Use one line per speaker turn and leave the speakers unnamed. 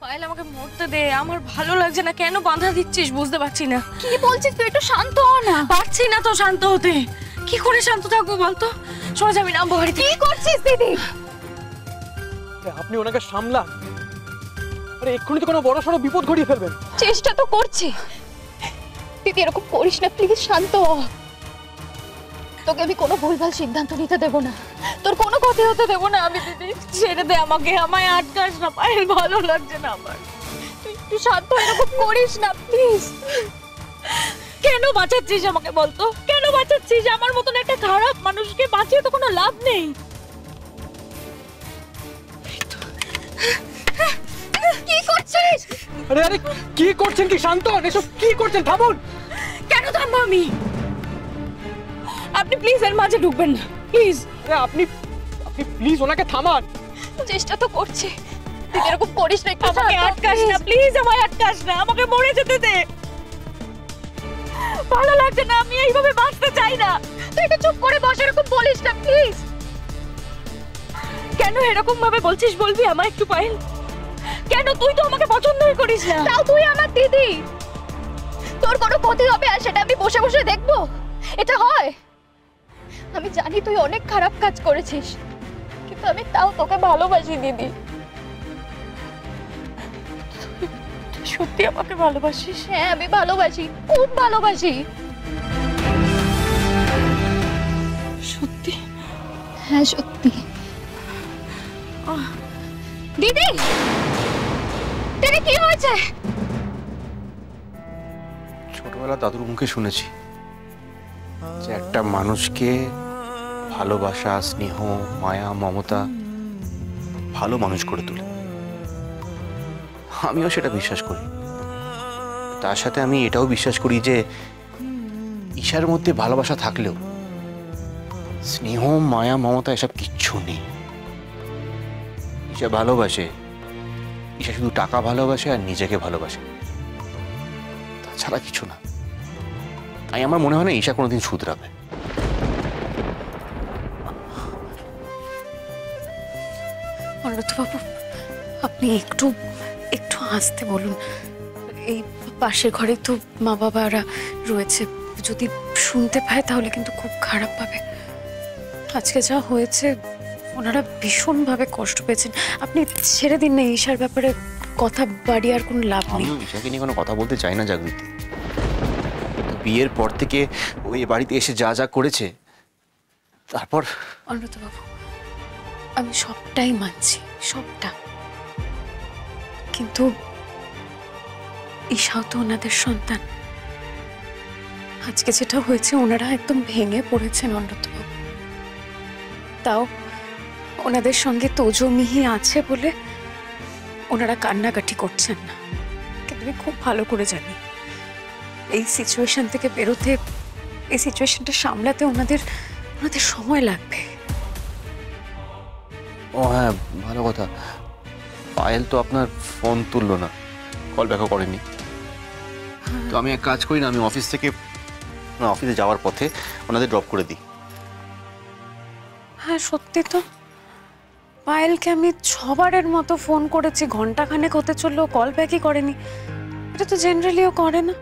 পায়েল আমাকে মরতে দে, আমার ভালো লাগছে না। কেন বাধা দিচ্ছিস বুঝতে পারছি না।
কি বলছিস তুই? একটু শান্ত হ না।
পারছি না তো শান্ত হতে। কি করে শান্ত থাকবো বলতো? সোজ আমি নামবো বাড়িতে।
কি করছিস দিদি?
আপনি ওনাকে সামলান। আরে এক্ষুনি তো কোনো বড় সড়ো বিপদ ঘটিয়ে ফেলবেন।
চেষ্টা তো করছি দিদি, এরকম করিস না প্লিজ, শান্ত হ। তোকে আমি কোনো ভুলভাল সিদ্ধান্ত নিতে দেবো না, তোর কোনো ক্ষতি হতে দেবো না আমি দিদি।
ছেড়ে দে আমাকে, আমায় আটকাস না। পায়েল ভালো লাগছে না আমার।
তুই একটু শান্ত হ, এরকম করিস না প্লিজ।
কেন বাঁচাচ্ছিস আমাকে বলতো? কেন বাঁচাচ্ছিস? আমার মতন একটা খারাপ মানুষকে বাঁচিয়ে তো কোনো লাভ নেই।
কি করছিস?
আরে আরে কি করছেন? কি শান্ত হন, এসব কি করছেন? থামুন।
কেন থামবো আমি? আপনি প্লিজ এর মাঝে ঢুকবেন না প্লিজ।
আরে আপনি আপনি প্লিজ ওনাকে থামান।
চেষ্টা তো করছি দিদি, এরকম করিস না, একটু
আমাকে
শান্ত হ,
আটকাস না
please।
প্লিজ, আমায় আটকাস না। আমাকে মরে যেতে দে। ভালো লাগছে না, আমি এইভাবে বাঁচতে চাই না।
তুই একটু চুপ করে বস, এরকম বলিস না প্লিজ।
কেন এরকম ভাবে বলছিস বলবি আমায় একটু পায়েল? কেন? তুই তো আমাকে পছন্দই করিস না।
তাও তুই আমার দিদি, তোর কোনো ক্ষতি হবে আর সেটা আমি বসে বসে দেখবো? এটা হয়? আমি জানি তুই অনেক খারাপ কাজ করেছিস, কিন্তু আমি তাও তোকে ভালোবাসি দিদি।
তুই সত্যি আমাকে ভালোবাসিস?
হ্যাঁ আমি ভালোবাসি, খুব ভালোবাসি।
সত্যি?
হ্যাঁ সত্যি। দিদি দিদি কি হয়েছে?
ছোটবেলা দাদুর মুখে শুনেছি যে একটা মানুষকে ভালোবাসা, স্নেহ, মায়া, মমতা ভালো মানুষ করে তোলে। আমিও সেটা বিশ্বাস করি। তার সাথে আমি এটাও বিশ্বাস করি যে ঈশার মধ্যে ভালোবাসা থাকলেও স্নেহ, মায়া, মমতা এসব কিচ্ছু নেই। ঈশা ভালোবাসে, ঈশা শুধু টাকা ভালোবাসে আর নিজেকে ভালোবাসে, তাছাড়া কিছু না। তাই আমার মনে হয় না ঈশা কোনোদিন শুধরাবে।
অন্নতবাবু, আপনি একটু একটু আসতে বলুন। এই পাশের ঘরে তো মা বাবারা রয়েছে, যদি শুনতে পায় তাহলে কিন্তু খুব খারাপ পাবে। আজকে যা হয়েছে ওনারা ভীষণভাবে কষ্ট পেয়েছেন। আপনি ছেড়ে দিন না, ঈশার ব্যাপারে কথা বাড়িয়ে আর কোনো লাভ নেই।
আমিও ঈশাকে নিয়ে কোনো কথা বলতে চাই না জাগৃতি। বিয়ের পর থেকে ওই বাড়িতে এসে যা যা করেছে, তারপর
অন্নতবাবু, আমি সবটাই মানছি, সবটা, কিন্তু ঈশাও তো ওনাদের সন্তান। আজকে যেটা হয়েছে ওনারা একদম ভেঙে পড়েছেন অন্নতবাবু। তাও ওনাদের সঙ্গে তোজো মিহি আছে বলে ওনারা কান্নাকাটি করছেন না। কিন্তু আমি খুব ভালো করে জানি এই সিচুয়েশন থেকে বেরোতে, এই সিচুয়েশনটা সামলাতে ওনাদের সময় লাগবে।
ও হ্যাঁ, ভালো কথা। পায়েল তো আপনার ফোন তুললো না, কল ব্যাকও করেনি। তো আমি এক কাজ করি না, আমি অফিস থেকে অফিসে যাওয়ার পথে ওনাদের ড্রপ করে দিই।
হ্যাঁ সত্যি তো, পায়েলকে আমি 6 বারের মতো ফোন করেছি, ঘন্টাখানেক হতে চললো, কল ব্যাকই করেনি। এটা তো জেনারেলিও করে না।